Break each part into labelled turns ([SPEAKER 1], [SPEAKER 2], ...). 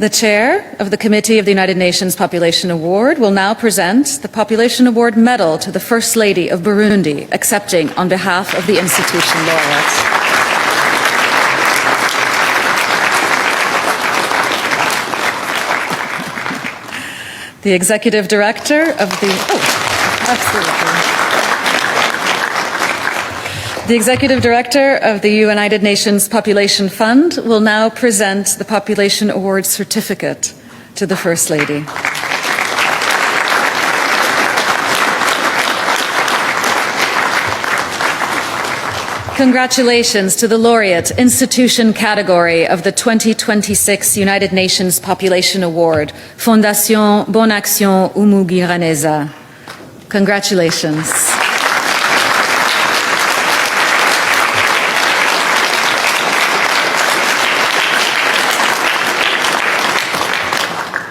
[SPEAKER 1] The Chair of the Committee of the United Nations Population Award will now present the Population Award Medal to the First Lady of Burundi, accepting on behalf of the institution laureates. The Executive Director of the... The Executive Director of the United Nations Population Fund will now present the Population Award Certificate to the First Lady. Congratulations to the laureate institution category of the 2026 United Nations Population Award, Fondation Bonne Action Umugiraneza. Congratulations.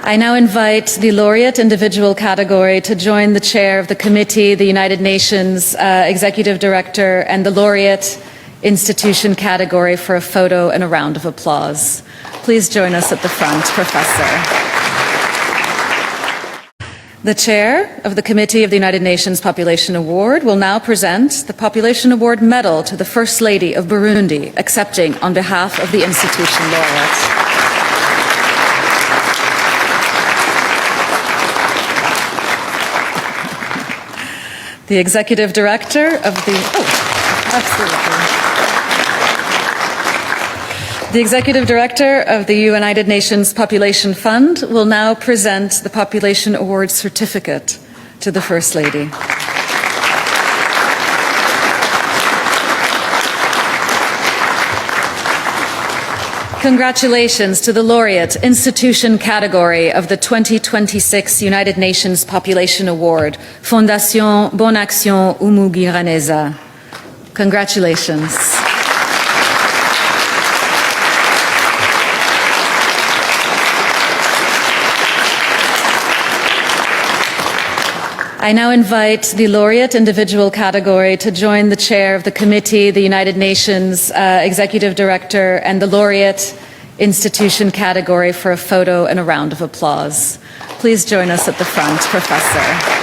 [SPEAKER 1] I now invite the laureate individual category to join the chair of the committee, the United Nations Executive Director, and the laureate institution category for a photo and a round of applause. Please join us at the front, Professor. The chair of the Committee of the United Nations Population Award will now present the Population Award Medal to the First Lady of Burundi, accepting on behalf of the institution laureates. The Executive Director of the... The Executive Director of the United Nations Population Fund will now present the Population Award Certificate to the First Lady. Congratulations to the laureate institution category of the 2026 United Nations Population Award, Fondation Bonne Action Umugiraneza. Congratulations. I now invite the laureate individual category to join the chair of the committee, the United Nations Executive Director, and the laureate institution category for a photo and a round of applause. Please join us at the front, Professor.